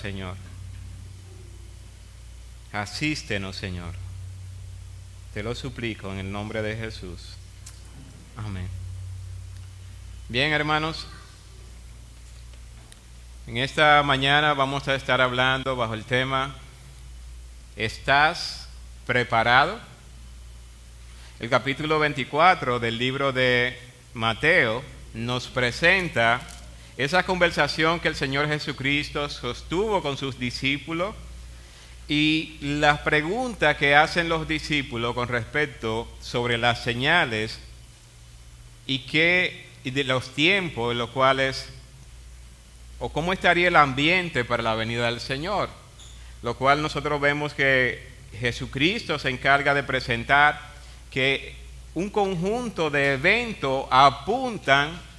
Señor. Asístenos, Señor. Te lo suplico en el nombre de Jesús. Amén. Bien, hermanos, en esta mañana vamos a estar hablando bajo el tema ¿estás preparado? El capítulo 24 del libro de Mateo nos presenta esa conversación que el Señor Jesucristo sostuvo con sus discípulos y las preguntas que hacen los discípulos con respecto sobre las señales y de los tiempos en los cuales o cómo estaría el ambiente para la venida del Señor, lo cual nosotros vemos que Jesucristo se encarga de presentar que un conjunto de eventos apuntan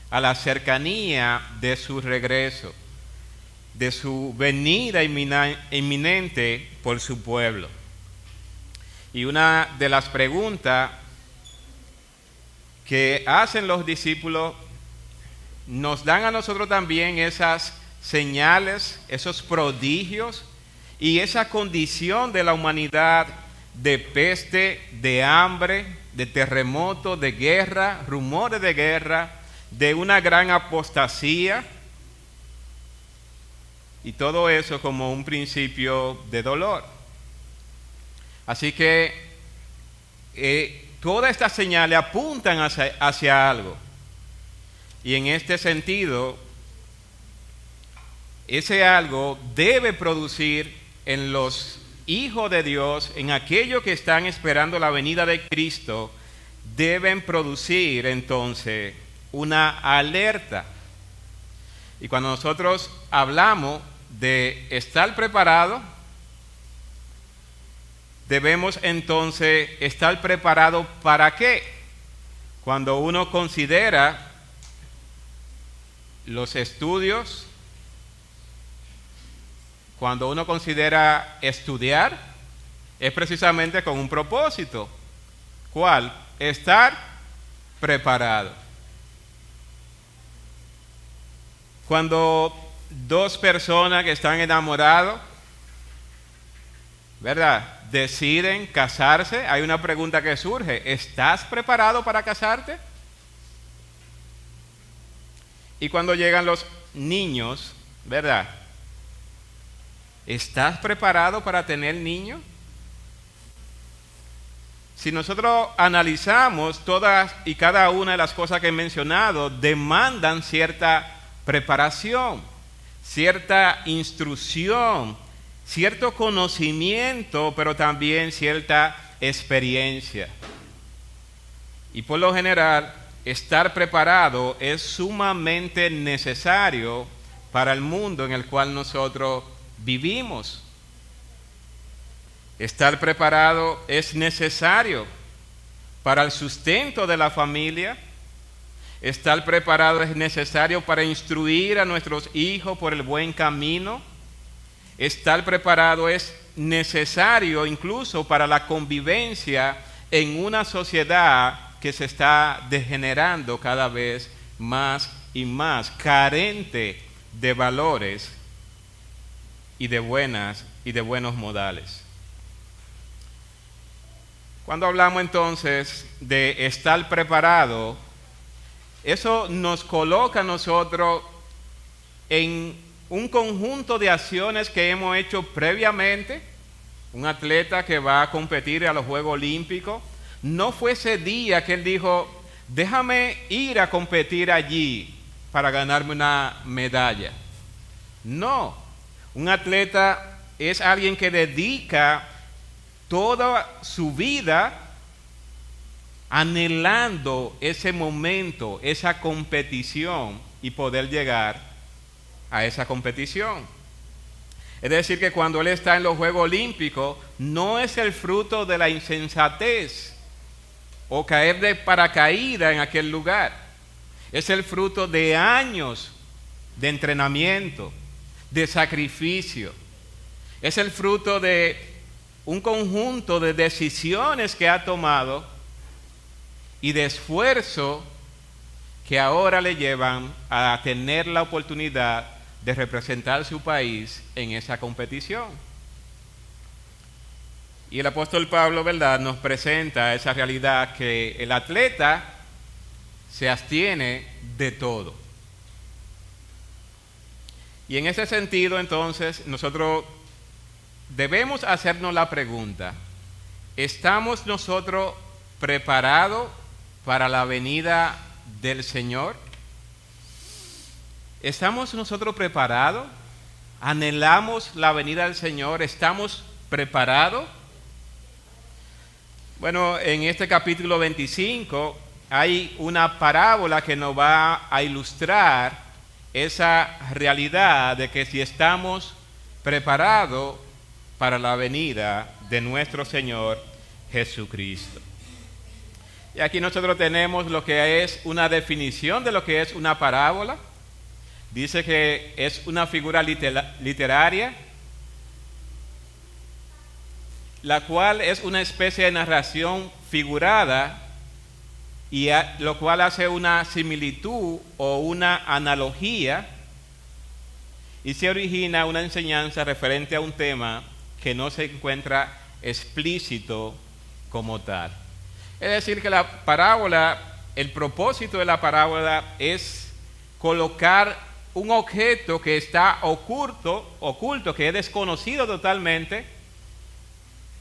a la cercanía de su regreso, de su venida inminente por su pueblo. Y una de las preguntas que hacen los discípulos nos dan a nosotros también esas señales, esos prodigios y esa condición de la humanidad de peste, de hambre, de terremoto, de guerra, rumores de guerra, de una gran apostasía y todo eso como un principio de dolor. Así que todas estas señales apuntan hacia algo. Y en este sentido, ese algo debe producir en los hijos de Dios, en aquellos que están esperando la venida de Cristo, deben producir entonces una alerta. Y cuando nosotros hablamos de estar preparado, debemos entonces estar preparado ¿para qué? Cuando uno considera los estudios, cuando uno considera estudiar, es precisamente con un propósito. ¿Cuál? Estar preparado. Cuando dos personas que están enamorados, ¿verdad?, deciden casarse, hay una pregunta que surge: ¿estás preparado para casarte? Y cuando llegan los niños, ¿verdad?, ¿estás preparado para tener niños? Si nosotros analizamos todas y cada una de las cosas que he mencionado, demandan cierta preparación, cierta instrucción, cierto conocimiento, pero también cierta experiencia. Y por lo general, estar preparado es sumamente necesario para el mundo en el cual nosotros vivimos. Estar preparado es necesario para el sustento de la familia. Estar preparado es necesario para instruir a nuestros hijos por el buen camino. Estar preparado es necesario incluso para la convivencia en una sociedad que se está degenerando cada vez más y más, carente de valores y de buenos modales. Cuando hablamos entonces de estar preparado, eso nos coloca a nosotros en un conjunto de acciones que hemos hecho previamente. Un atleta que va a competir a los Juegos Olímpicos, no fue ese día que él dijo: déjame ir a competir allí para ganarme una medalla. No, un atleta es alguien que dedica toda su vida anhelando ese momento, esa competición y poder llegar a esa competición. Es decir, que cuando él está en los Juegos Olímpicos, no es el fruto de la insensatez o caer de paracaídas en aquel lugar. Es el fruto de años de entrenamiento, de sacrificio. Es el fruto de un conjunto de decisiones que ha tomado y de esfuerzo que ahora le llevan a tener la oportunidad de representar su país en esa competición. Y el apóstol Pablo, ¿verdad?, nos presenta esa realidad que el atleta se abstiene de todo. Y en ese sentido, entonces, nosotros debemos hacernos la pregunta: ¿estamos nosotros preparados para la venida del Señor? ¿Estamos nosotros preparados? ¿Anhelamos la venida del Señor? ¿Estamos preparados? Bueno, en este capítulo 25 hay una parábola que nos va a ilustrar esa realidad de que si estamos preparados para la venida de nuestro Señor Jesucristo. Y aquí nosotros tenemos lo que es una definición de lo que es una parábola. Dice que es una figura literaria, la cual es una especie de narración figurada, y lo cual hace una similitud o una analogía, y se origina una enseñanza referente a un tema que no se encuentra explícito como tal. Es decir, que la parábola, el propósito de la parábola es colocar un objeto que está oculto, que es desconocido totalmente,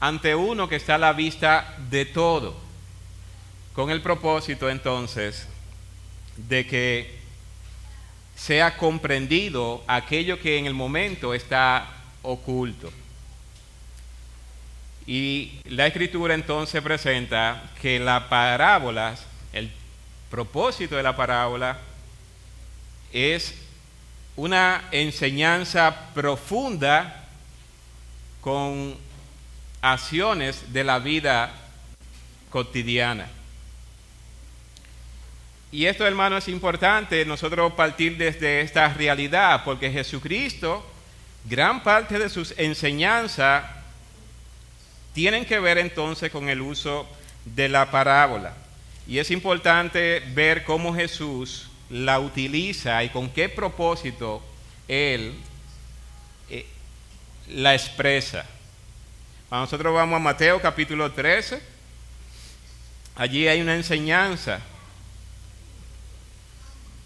ante uno que está a la vista de todo, con el propósito entonces de que sea comprendido aquello que en el momento está oculto. Y la Escritura entonces presenta que la parábola, el propósito de la parábola es una enseñanza profunda con acciones de la vida cotidiana. Y esto, hermano, es importante nosotros partir desde esta realidad, porque Jesucristo, gran parte de sus enseñanzas tienen que ver entonces con el uso de la parábola. Y es importante ver cómo Jesús la utiliza y con qué propósito Él la expresa. Nosotros vamos a Mateo capítulo 13. Allí hay una enseñanza.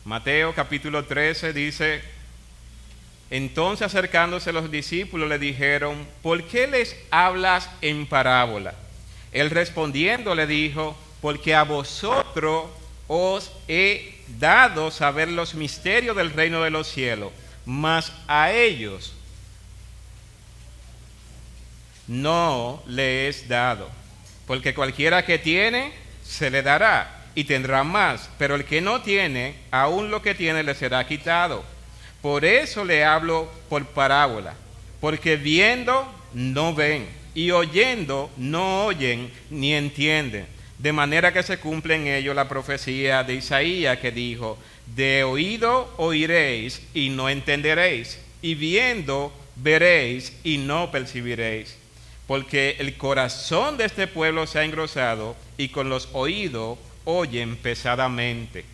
Mateo capítulo 13 dice: entonces acercándose los discípulos le dijeron: ¿por qué les hablas en parábola? Él respondiendo le dijo: porque a vosotros os he dado saber los misterios del reino de los cielos, mas a ellos no le es dado. Porque cualquiera que tiene, se le dará y tendrá más, pero el que no tiene, aún lo que tiene le será quitado. Por eso le hablo por parábola, porque viendo no ven, y oyendo no oyen ni entienden, de manera que se cumple en ello la profecía de Isaías que dijo: de oído oiréis y no entenderéis, y viendo veréis y no percibiréis. Porque el corazón de este pueblo se ha engrosado, y con los oídos oyen pesadamente,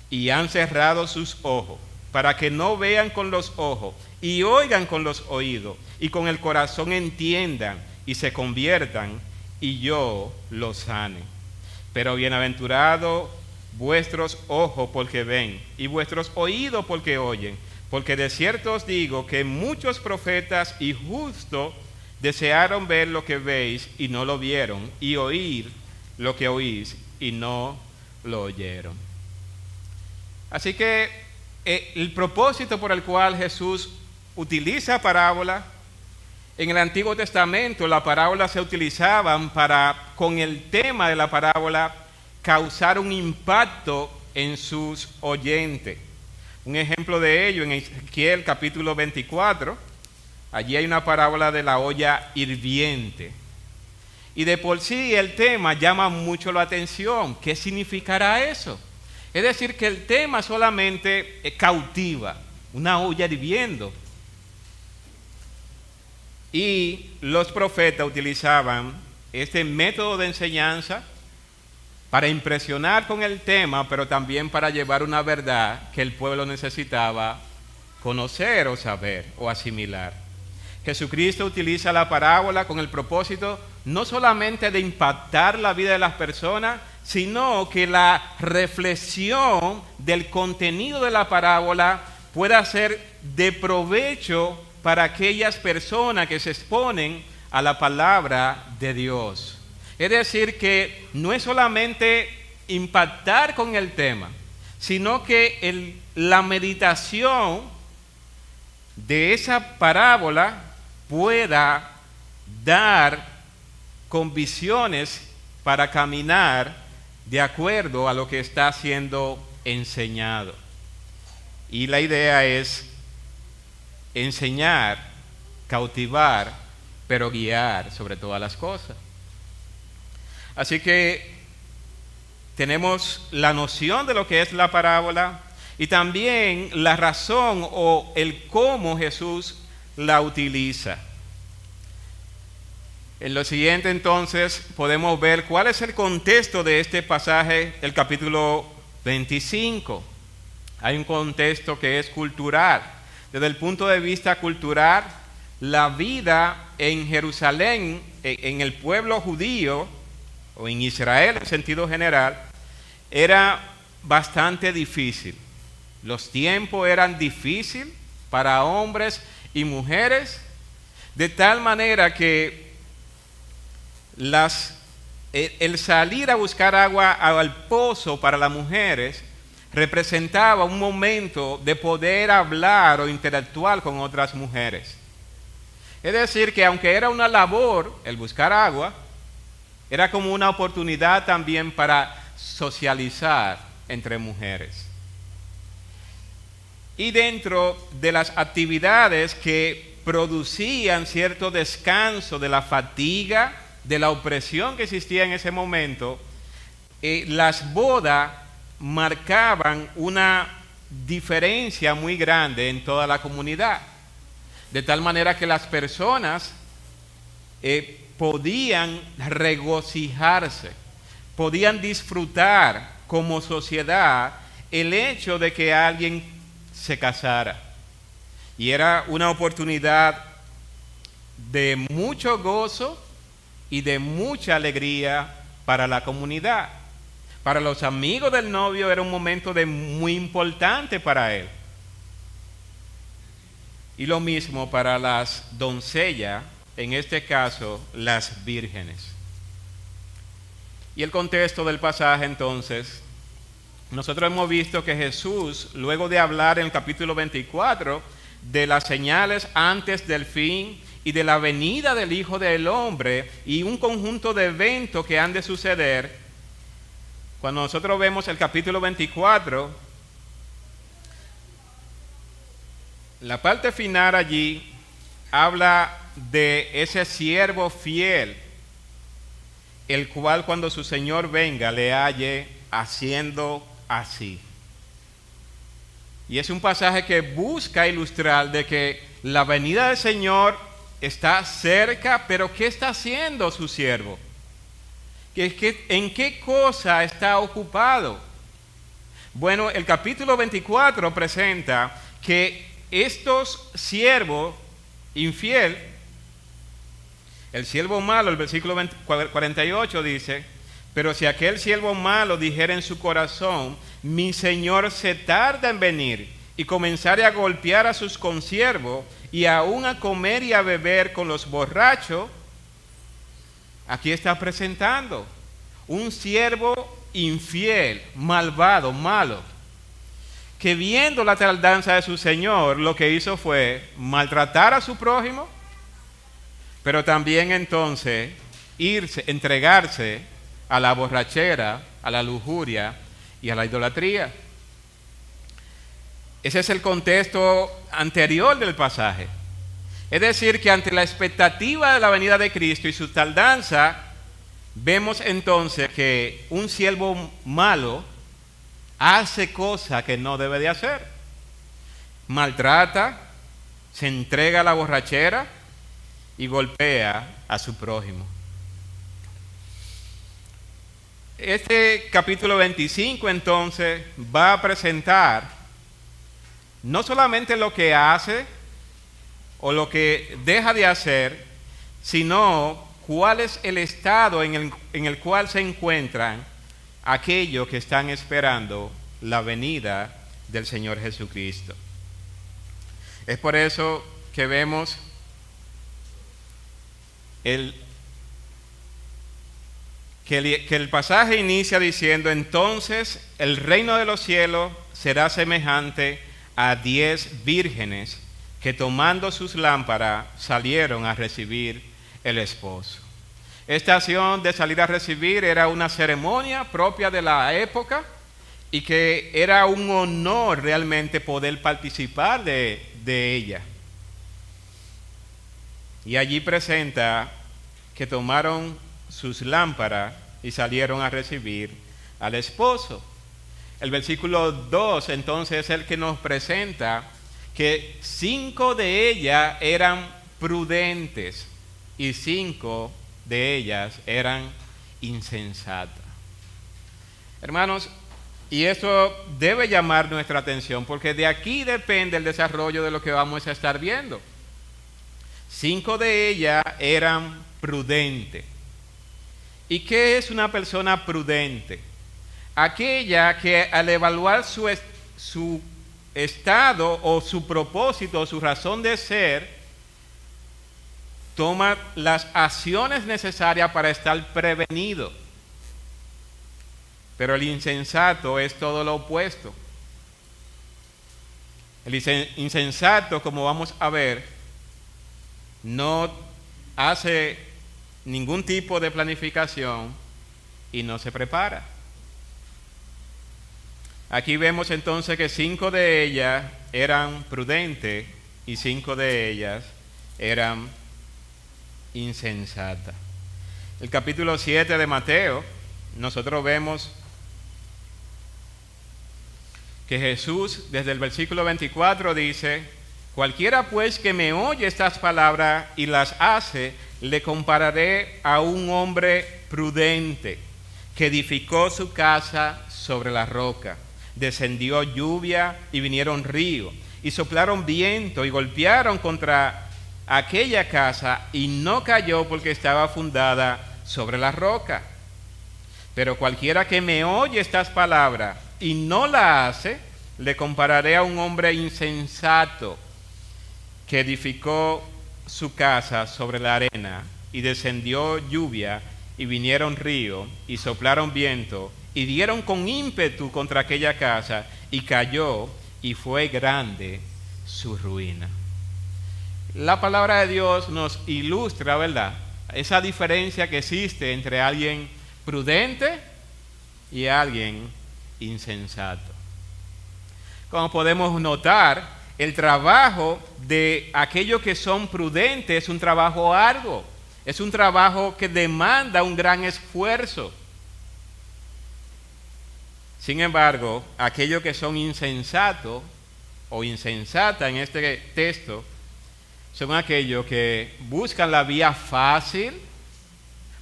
y han cerrado sus ojos, para que no vean con los ojos, y oigan con los oídos, y con el corazón entiendan, y se conviertan, y yo los sane. Pero bienaventurados vuestros ojos porque ven, y vuestros oídos porque oyen, porque de cierto os digo que muchos profetas y justos desearon ver lo que veis y no lo vieron, y oír lo que oís y no lo oyeron. Así que el propósito por el cual Jesús utiliza parábola, en el Antiguo Testamento las parábolas se utilizaban para, con el tema de la parábola, causar un impacto en sus oyentes. Un ejemplo de ello en Ezequiel capítulo 24, allí hay una parábola de la olla hirviente. Y de por sí el tema llama mucho la atención. ¿Qué significará eso? Es decir, que el tema solamente cautiva, una olla hirviendo. Y los profetas utilizaban este método de enseñanza para impresionar con el tema, pero también para llevar una verdad que el pueblo necesitaba conocer o saber o asimilar. Jesucristo utiliza la parábola con el propósito no solamente de impactar la vida de las personas, sino que la reflexión del contenido de la parábola pueda ser de provecho para aquellas personas que se exponen a la palabra de Dios. Es decir, que no es solamente impactar con el tema, sino que la meditación de esa parábola pueda dar convicciones para caminar de acuerdo a lo que está siendo enseñado. Y la idea es enseñar, cautivar, pero guiar sobre todas las cosas. Así que tenemos la noción de lo que es la parábola y también la razón o el cómo Jesús la utiliza. En lo siguiente entonces podemos ver cuál es el contexto de este pasaje, el capítulo 25. Hay un contexto que es cultural. Desde el punto de vista cultural, la vida en Jerusalén, en el pueblo judío, o en Israel en sentido general, era bastante difícil. Los tiempos eran difíciles para hombres y mujeres, de tal manera que el salir a buscar agua al pozo para las mujeres representaba un momento de poder hablar o interactuar con otras mujeres. Es decir, que aunque era una labor el buscar agua, era como una oportunidad también para socializar entre mujeres. Y dentro de las actividades que producían cierto descanso de la fatiga, de la opresión que existía en ese momento, las bodas marcaban una diferencia muy grande en toda la comunidad. De tal manera que las personas podían regocijarse, podían disfrutar como sociedad el hecho de que alguien se casara. Y era una oportunidad de mucho gozo y de mucha alegría para la comunidad. Para los amigos del novio era un momento muy importante para él. Y lo mismo para las doncellas, en este caso las vírgenes. Y el contexto del pasaje entonces, nosotros hemos visto que Jesús, luego de hablar en el capítulo 24 de las señales antes del fin y de la venida del Hijo del Hombre y un conjunto de eventos que han de suceder, cuando nosotros vemos el capítulo 24, la parte final allí habla de ese siervo fiel, el cual cuando su Señor venga le halle haciendo así. Y es un pasaje que busca ilustrar de que la venida del Señor está cerca, pero ¿qué está haciendo su siervo? ¿En qué cosa está ocupado? Bueno, el capítulo 24 presenta que estos siervos infiel, el siervo malo, el versículo 48 dice: pero si aquel siervo malo dijera en su corazón, mi señor se tarda en venir, y comenzare a golpear a sus consiervos, y aún a comer y a beber con los borrachos, aquí está presentando un siervo infiel, malvado, malo, que viendo la tardanza de su señor, lo que hizo fue maltratar a su prójimo, pero también entonces entregarse a la borrachera, a la lujuria y a la idolatría. Ese es el contexto anterior del pasaje. Es decir, que ante la expectativa de la venida de Cristo y su tardanza, vemos entonces que un siervo malo hace cosas que no debe de hacer. Maltrata, se entrega a la borrachera y golpea a su prójimo. Este capítulo 25 entonces va a presentar no solamente lo que hace o lo que deja de hacer, sino cuál es el estado en el cual se encuentran aquellos que están esperando la venida del Señor Jesucristo. Es por eso que vemos que el pasaje inicia diciendo: entonces el reino de los cielos será semejante a 10 vírgenes que tomando sus lámparas salieron a recibir el esposo. Esta acción de salir a recibir era una ceremonia propia de la época y que era un honor realmente poder participar de ella. Y allí presenta que tomaron sus lámparas y salieron a recibir al esposo. El versículo 2 entonces es el que nos presenta que 5 de ellas eran prudentes y 5 de ellas eran insensatas. Hermanos, y esto debe llamar nuestra atención porque de aquí depende el desarrollo de lo que vamos a estar viendo. 5 de ellas eran prudentes. ¿Y qué es una persona prudente? Aquella que al evaluar su estado o su propósito o su razón de ser, toma las acciones necesarias para estar prevenido. Pero el insensato es todo lo opuesto. El insensato, como vamos a ver, no hace ningún tipo de planificación y no se prepara. Aquí vemos entonces que 5 de ellas eran prudentes y 5 de ellas eran insensatas. El capítulo 7 de Mateo, nosotros vemos que Jesús, desde el versículo 24, dice: cualquiera pues que me oye estas palabras y las hace, le compararé a un hombre prudente que edificó su casa sobre la roca. Descendió lluvia y vinieron ríos, y soplaron viento y golpearon contra aquella casa, y no cayó porque estaba fundada sobre la roca. Pero cualquiera que me oye estas palabras y no la hace, le compararé a un hombre insensato que edificó su casa sobre la arena, y descendió lluvia y vinieron ríos y soplaron viento y dieron con ímpetu contra aquella casa, y cayó, y fue grande su ruina. La palabra de Dios nos ilustra, ¿verdad?, esa diferencia que existe entre alguien prudente y alguien insensato. Como podemos notar, el trabajo de aquellos que son prudentes es un trabajo arduo, es un trabajo que demanda un gran esfuerzo. Sin embargo, aquellos que son insensatos o insensatas en este texto son aquellos que buscan la vía fácil,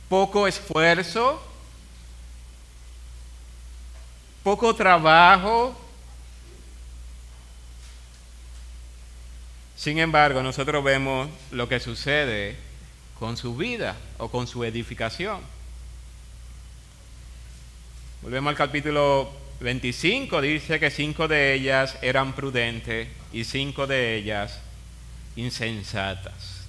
poco esfuerzo, poco trabajo. Sin embargo, nosotros vemos lo que sucede con su vida o con su edificación. Volvemos al capítulo 25, dice que 5 de ellas eran prudentes y 5 de ellas insensatas.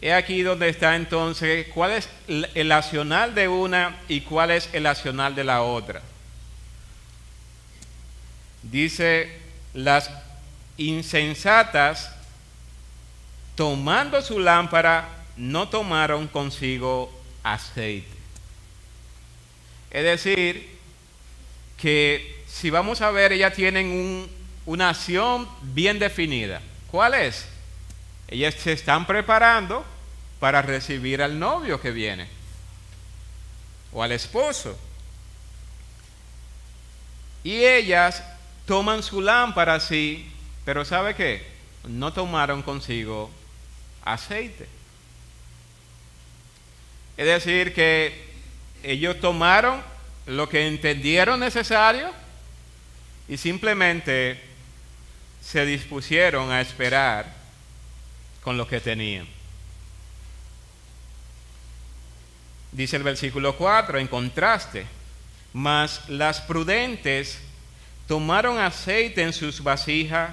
He aquí donde está entonces cuál es el accionar de una y cuál es el accionar de la otra. Dice: las insensatas, tomando su lámpara, no tomaron consigo aceite. Es decir, que si vamos a ver, ellas tienen una acción bien definida. ¿Cuál es? Ellas se están preparando para recibir al novio que viene, o al esposo. Y ellas toman su lámpara, sí, pero ¿sabe qué? No tomaron consigo aceite. Es decir, que ellos tomaron lo que entendieron necesario y simplemente se dispusieron a esperar con lo que tenían. Dice el versículo 4, en contraste, mas las prudentes tomaron aceite en sus vasijas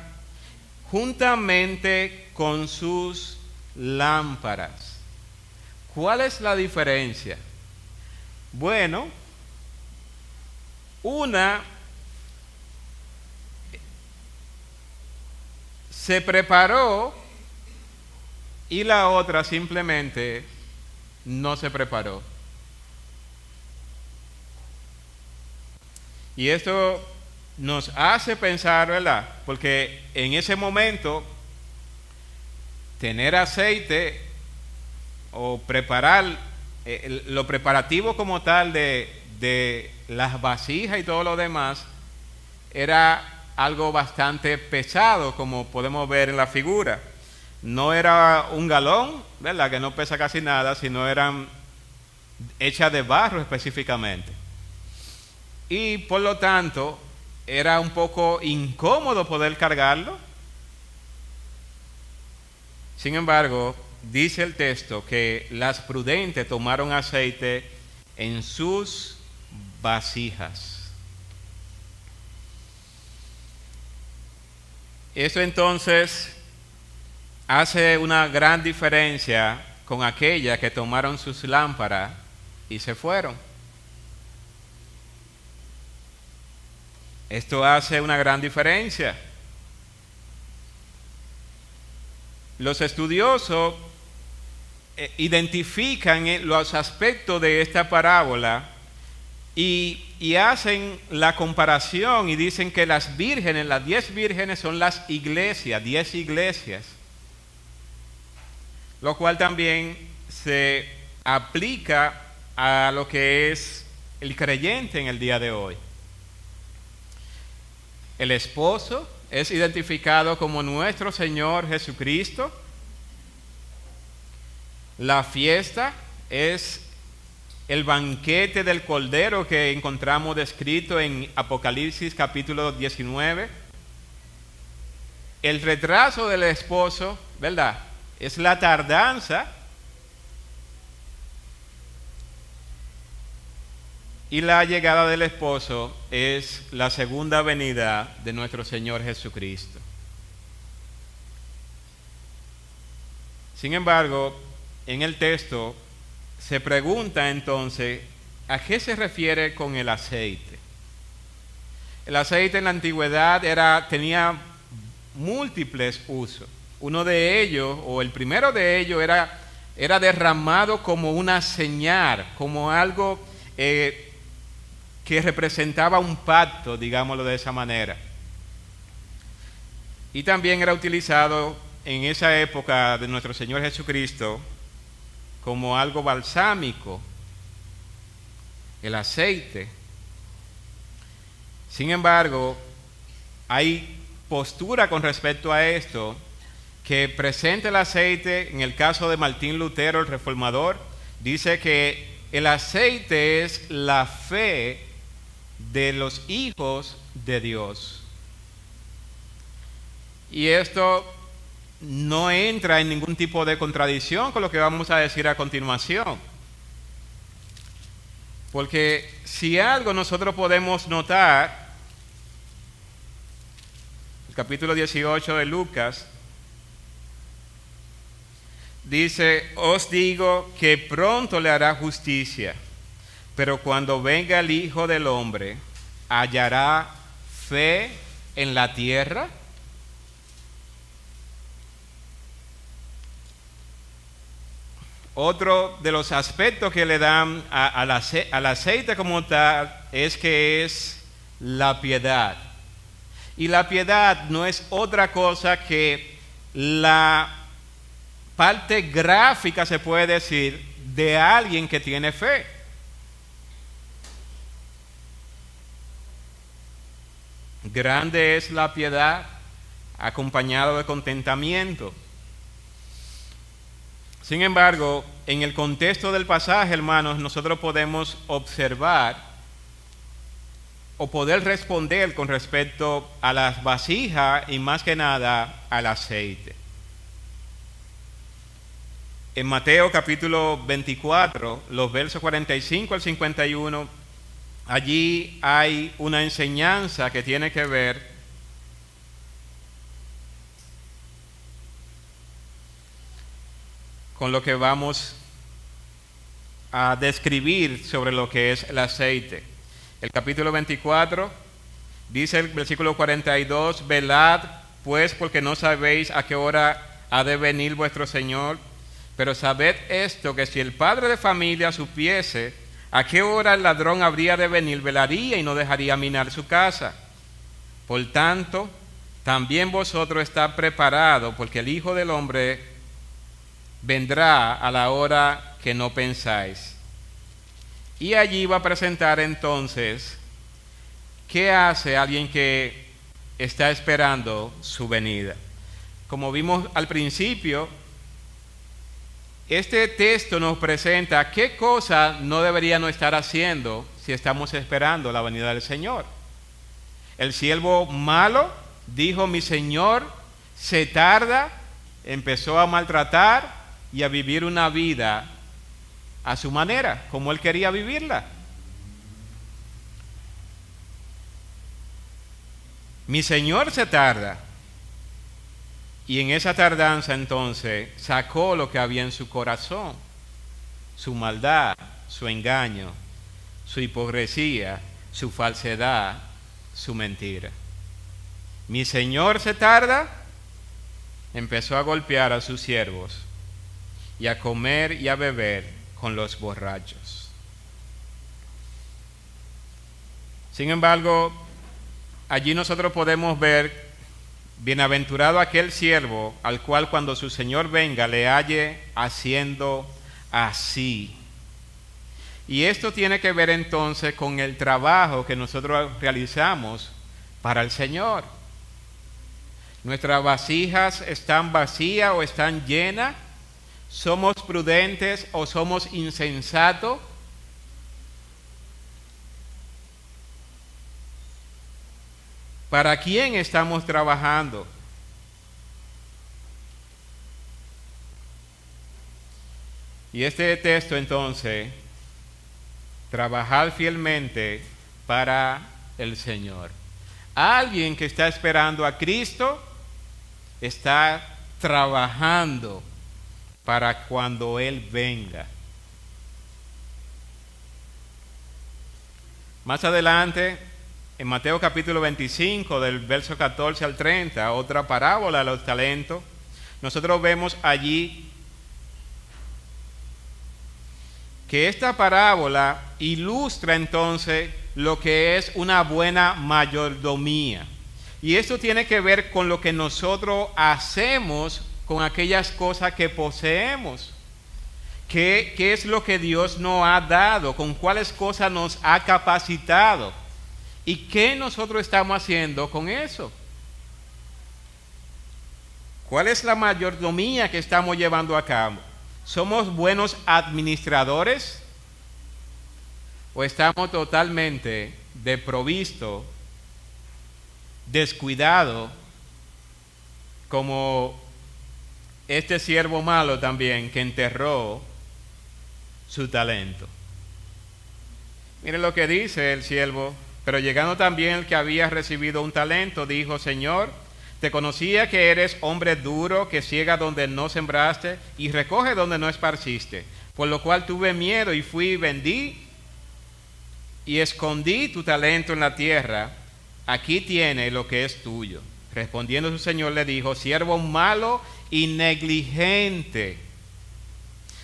juntamente con sus lámparas. ¿Cuál es la diferencia? Bueno, una se preparó y la otra simplemente no se preparó. Y esto nos hace pensar, ¿verdad? Porque en ese momento, tener aceite o preparar, lo preparativo como tal de las vasijas y todo lo demás, era algo bastante pesado, como podemos ver en la figura. No era un galón, ¿verdad?, que no pesa casi nada, sino eran hechas de barro específicamente. Y por lo tanto, era un poco incómodo poder cargarlo. Sin embargo, dice el texto que las prudentes tomaron aceite en sus vasijas. Esto entonces hace una gran diferencia con aquellas que tomaron sus lámparas y se fueron. Esto hace una gran diferencia. Los estudiosos identifican los aspectos de esta parábola y hacen la comparación y dicen que las vírgenes, las 10 vírgenes son las iglesias, 10 iglesias, lo cual también se aplica a lo que es el creyente en el día de hoy. El esposo es identificado como nuestro Señor Jesucristo. La fiesta es el banquete del Cordero que encontramos descrito en Apocalipsis capítulo 19. El retraso del esposo, ¿verdad?, es la tardanza. Y la llegada del esposo es la segunda venida de nuestro Señor Jesucristo. Sin embargo, en el texto se pregunta entonces, ¿a qué se refiere con el aceite? El aceite en la antigüedad tenía múltiples usos. Uno de ellos, o el primero de ellos, era derramado como una señal, como algo que representaba un pacto, digámoslo de esa manera. Y también era utilizado en esa época de nuestro Señor Jesucristo como algo balsámico, el aceite. Sin embargo, hay postura con respecto a esto que presenta el aceite. En el caso de Martín Lutero, el reformador, dice que el aceite es la fe de los hijos de Dios. Y esto no entra en ningún tipo de contradicción con lo que vamos a decir a continuación. Porque si algo nosotros podemos notar, el capítulo 18 de Lucas dice, os digo que pronto le hará justicia, pero cuando venga el Hijo del Hombre, ¿hallará fe en la tierra? Otro de los aspectos que le dan al aceite como tal es que es la piedad. Y la piedad no es otra cosa que la parte gráfica, se puede decir, de alguien que tiene fe. Grande es la piedad, acompañado de contentamiento. Sin embargo, en el contexto del pasaje, hermanos, nosotros podemos observar o poder responder con respecto a las vasijas y más que nada al aceite. En Mateo capítulo 24, los versos 45 al 51, allí hay una enseñanza que tiene que ver con lo que vamos a describir sobre lo que es el aceite. El capítulo 24 dice el versículo 42, velad pues porque no sabéis a qué hora ha de venir vuestro Señor, pero sabed esto, que si el padre de familia supiese a qué hora el ladrón habría de venir, velaría y no dejaría minar su casa. Por tanto, también vosotros estad preparados, porque el Hijo del Hombre vendrá a la hora que no pensáis. Y allí va a presentar entonces qué hace alguien que está esperando su venida. Como vimos al principio, este texto nos presenta qué cosa no deberíamos estar haciendo si estamos esperando la venida del Señor. El siervo malo dijo: mi Señor se tarda, empezó a maltratar y a vivir una vida a su manera, como él quería vivirla. Mi Señor se tarda. Y en esa tardanza entonces sacó lo que había en su corazón, su maldad, su engaño, su hipocresía, su falsedad, su mentira. Mi Señor se tarda, empezó a golpear a sus siervos y a comer y a beber con los borrachos. Sin embargo, allí nosotros podemos ver: bienaventurado aquel siervo al cual cuando su Señor venga le halle haciendo así. Y esto tiene que ver entonces con el trabajo que nosotros realizamos para el Señor. ¿Nuestras vasijas están vacías o están llenas? ¿Somos prudentes o somos insensatos? ¿Para quién estamos trabajando? Y este texto entonces, trabajar fielmente para el Señor. Alguien que está esperando a Cristo está trabajando para cuando Él venga. Más adelante, en Mateo capítulo 25, del verso 14 al 30, otra parábola de los talentos, nosotros vemos allí que esta parábola ilustra entonces lo que es una buena mayordomía. Y esto tiene que ver con lo que nosotros hacemos con aquellas cosas que poseemos. ¿Qué es lo que Dios nos ha dado? ¿Con cuáles cosas nos ha capacitado? ¿Y qué nosotros estamos haciendo con eso? ¿Cuál es la mayordomía que estamos llevando a cabo? ¿Somos buenos administradores? ¿O estamos totalmente desprovistos, descuidados, como este siervo malo también que enterró su talento? Miren lo que dice el siervo: pero llegando también el que había recibido un talento, dijo: Señor, te conocía que eres hombre duro, que ciega donde no sembraste y recoge donde no esparciste. Por lo cual tuve miedo y fui y vendí y escondí tu talento en la tierra. Aquí tiene lo que es tuyo. Respondiendo su señor le dijo: siervo malo y negligente,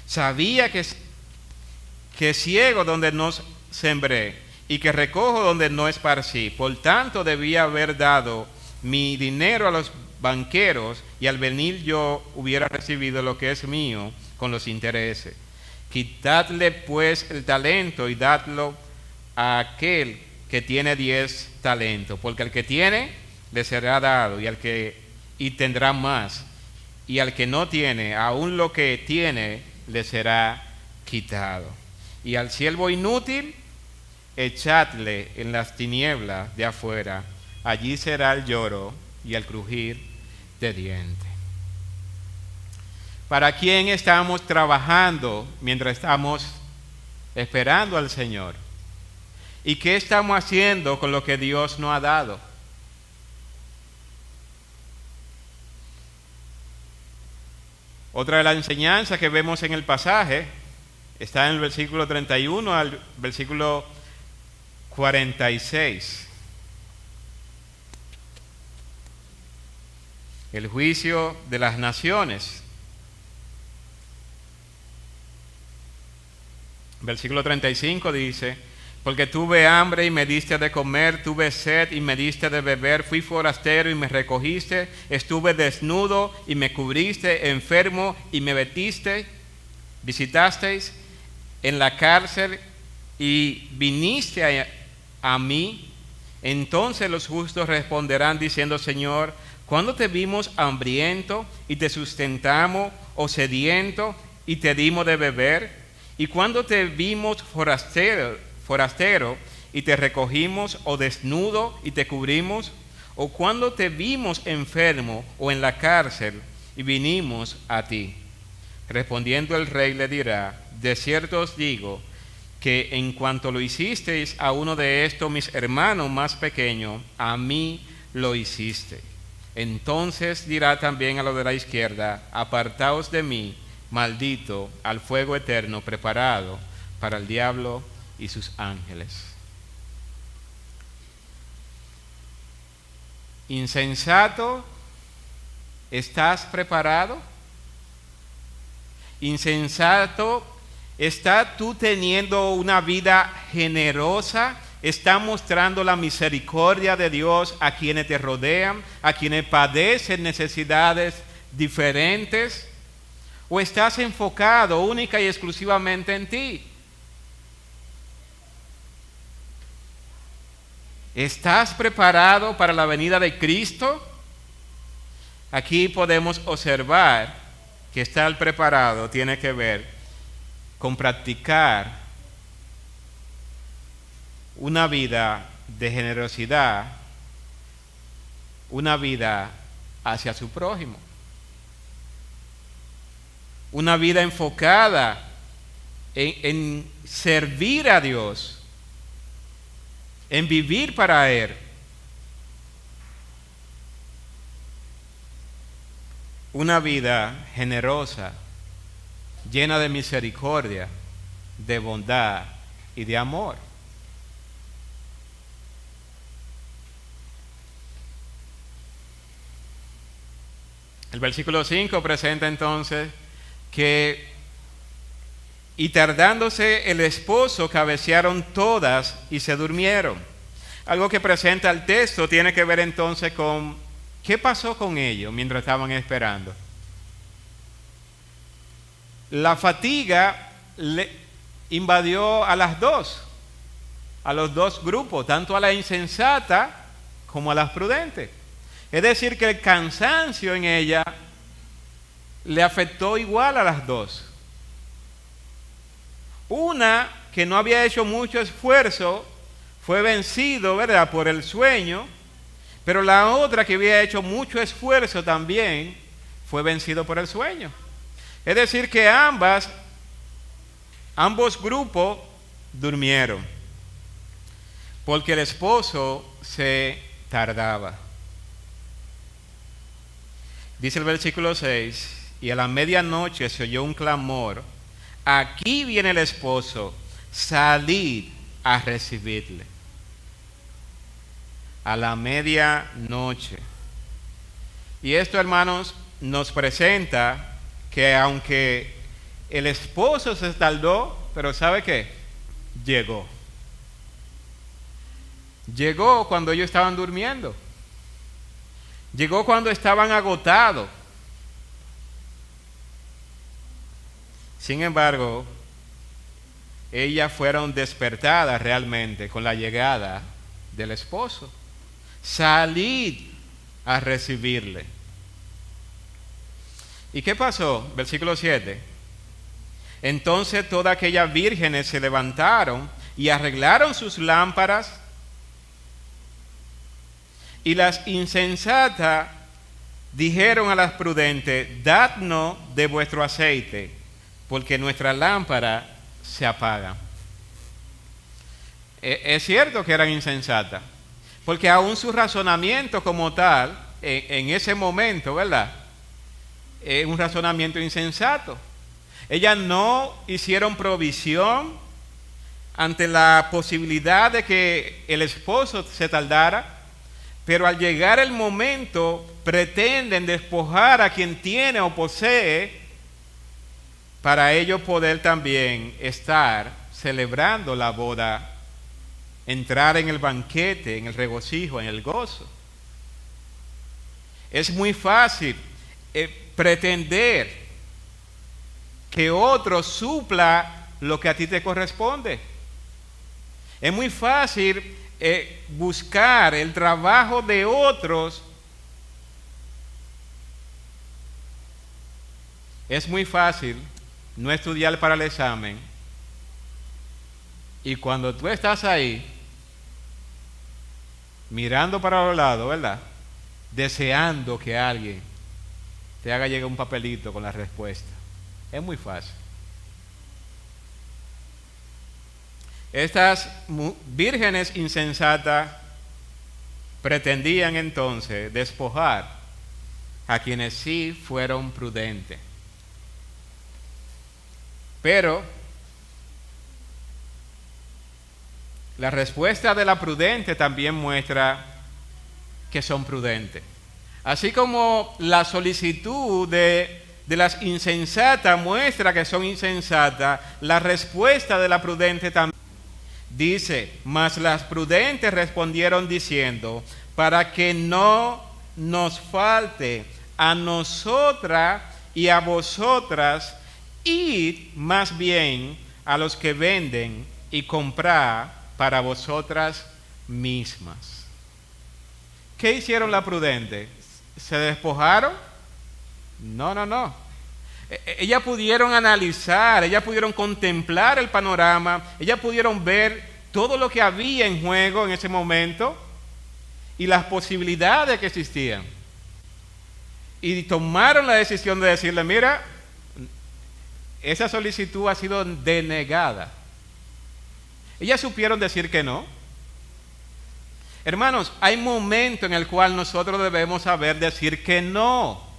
sabía que ciego donde no sembré y que recojo donde no esparcí. Por tanto debía haber dado mi dinero a los banqueros, y al venir yo hubiera recibido lo que es mío con los intereses. Quitadle pues el talento y dadlo a aquel que tiene 10 talentos, porque al que tiene le será dado y tendrá más, y al que no tiene, aún lo que tiene le será quitado. Y al siervo inútil echadle en las tinieblas de afuera, allí será el lloro y el crujir de dientes. ¿Para quién estamos trabajando mientras estamos esperando al Señor? ¿Y qué estamos haciendo con lo que Dios nos ha dado? Otra de las enseñanzas que vemos en el pasaje está en el versículo 31 al versículo 46. El juicio de las naciones. Versículo 35 dice: porque tuve hambre y me diste de comer, tuve sed y me diste de beber, fui forastero y me recogiste, estuve desnudo y me cubriste, enfermo y me visitasteis en la cárcel y viniste a mí. Entonces los justos responderán diciendo: Señor, ¿cuándo te vimos hambriento y te sustentamos, o sediento y te dimos de beber? ¿Y cuándo te vimos forastero y te recogimos, o desnudo y te cubrimos? ¿O cuándo te vimos enfermo o en la cárcel y vinimos a ti? Respondiendo el rey le dirá: de cierto os digo que en cuanto lo hicisteis a uno de estos mis hermanos más pequeños, a mí lo hiciste. Entonces dirá también a los de la izquierda: apartaos de mí, maldito, al fuego eterno preparado para el diablo y sus ángeles. Insensato, ¿estás preparado? Insensato, ¿estás tú teniendo una vida generosa? ¿Estás mostrando la misericordia de Dios a quienes te rodean, a quienes padecen necesidades diferentes? ¿O estás enfocado única y exclusivamente en ti? ¿Estás preparado para la venida de Cristo? Aquí podemos observar que estar preparado tiene que ver con practicar una vida de generosidad, una vida hacia su prójimo, una vida enfocada en servir a Dios, en vivir para Él. Una vida generosa, llena de misericordia, de bondad y de amor. El versículo 5 presenta entonces que, y tardándose el esposo, cabecearon todas y se durmieron. Algo que presenta el texto tiene que ver entonces con qué pasó con ellos mientras estaban esperando. La fatiga le invadió a los dos grupos, tanto a la insensata como a las prudentes. Es decir, que el cansancio en ella le afectó igual a las dos. Una que no había hecho mucho esfuerzo fue vencido, ¿verdad?, por el sueño, pero la otra que había hecho mucho esfuerzo también fue vencido por el sueño. Es decir, que ambos grupos durmieron, porque el esposo se tardaba. Dice el versículo 6, y a la medianoche se oyó un clamor: aquí viene el esposo, salid a recibirle. A la medianoche. Y esto, hermanos, nos presenta que aunque el esposo se tardó, pero ¿sabe qué? Llegó. Llegó cuando ellos estaban durmiendo. Llegó cuando estaban agotados. Sin embargo, ellas fueron despertadas realmente con la llegada del esposo. Salid a recibirle. ¿Y qué pasó? Versículo 7. Entonces todas aquellas vírgenes se levantaron y arreglaron sus lámparas. Y las insensatas dijeron a las prudentes: dadnos de vuestro aceite, porque nuestra lámpara se apaga. Es cierto que eran insensatas, porque aún su razonamiento como tal, en ese momento, ¿verdad?, es un razonamiento insensato. Ellas no hicieron provisión ante la posibilidad de que el esposo se tardara, pero al llegar el momento pretenden despojar a quien tiene o posee para ellos poder también estar celebrando la boda, entrar en el banquete, en el regocijo, en el gozo. Es muy fácil pretender que otro supla lo que a ti te corresponde. Es muy fácil buscar el trabajo de otros. Es muy fácil no estudiar para el examen, y cuando tú estás ahí mirando para los lados, ¿verdad?, deseando que alguien te haga llegar un papelito con la respuesta. Es muy fácil. Estas vírgenes insensatas pretendían entonces despojar a quienes sí fueron prudentes. Pero la respuesta de la prudente también muestra que son prudentes. Así como la solicitud de las insensatas muestra que son insensatas, la respuesta de la prudente también dice: mas las prudentes respondieron diciendo: para que no nos falte a nosotras y a vosotras, id más bien a los que venden y comprad para vosotras mismas. ¿Qué hicieron la prudente? ¿Se despojaron? No. Ellas pudieron analizar, ellas pudieron contemplar el panorama, ellas pudieron ver todo lo que había en juego en ese momento y las posibilidades que existían. Y tomaron la decisión de decirle: mira, esa solicitud ha sido denegada. Ellas supieron decir que no. Hermanos, hay momentos en el cual nosotros debemos saber decir que no.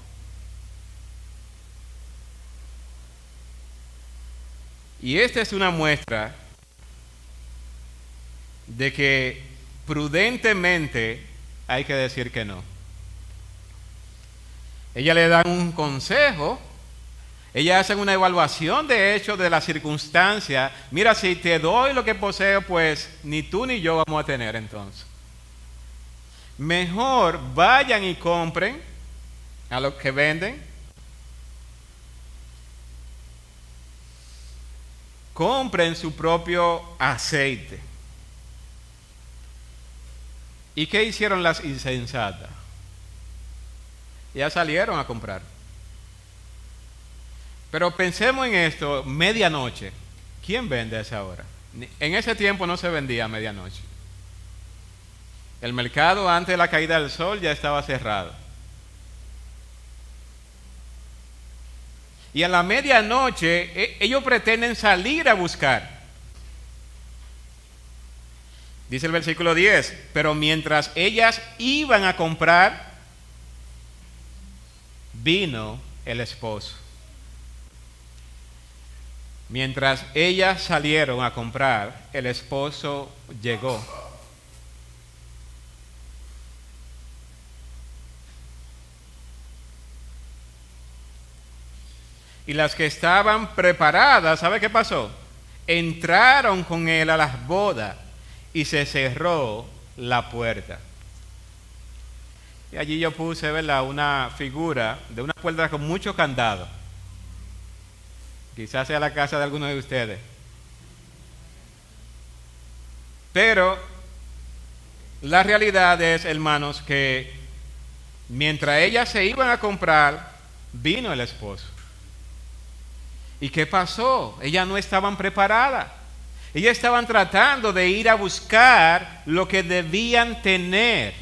Y esta es una muestra de que prudentemente hay que decir que no. Ellas le dan un consejo, ellas hacen una evaluación de hecho de las circunstancias. Mira, si te doy lo que poseo, pues ni tú ni yo vamos a tener entonces. Mejor vayan y compren a los que venden. Compren su propio aceite. ¿Y qué hicieron las insensatas? Ya salieron a comprar. Pero pensemos en esto: medianoche. ¿Quién vende a esa hora? En ese tiempo no se vendía a medianoche. El mercado antes de la caída del sol ya estaba cerrado. Y a la medianoche ellos pretenden salir a buscar. Dice el versículo 10: pero mientras ellas iban a comprar, vino el esposo. Mientras ellas salieron a comprar, el esposo llegó. Y las que estaban preparadas, ¿sabe qué pasó? Entraron con él a las bodas y se cerró la puerta. Y allí yo puse, ¿verdad?, una figura de una puerta con mucho candado. Quizás sea la casa de algunos de ustedes. Pero la realidad es, hermanos, que mientras ellas se iban a comprar, vino el esposo. ¿Y qué pasó? Ellas no estaban preparadas. Ellos estaban tratando de ir a buscar lo que debían tener.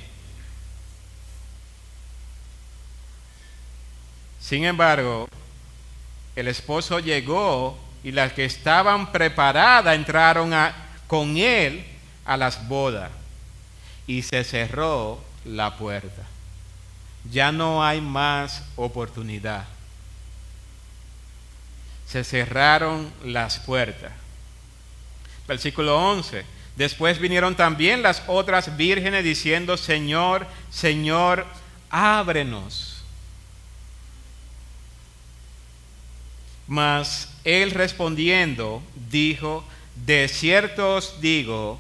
Sin embargo, el esposo llegó y las que estaban preparadas entraron con él a las bodas y se cerró la puerta. Ya no hay más oportunidad. Se cerraron las puertas. Versículo 11. Después vinieron también las otras vírgenes diciendo: Señor, Señor, ábrenos. Mas él respondiendo dijo: de cierto os digo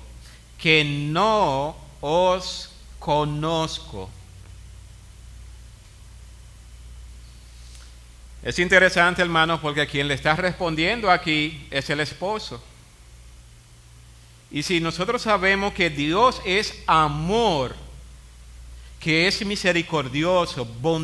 que no os conozco. Es interesante, hermanos, porque quien le está respondiendo aquí es el esposo. Y si nosotros sabemos que Dios es amor, que es misericordioso, bondadoso,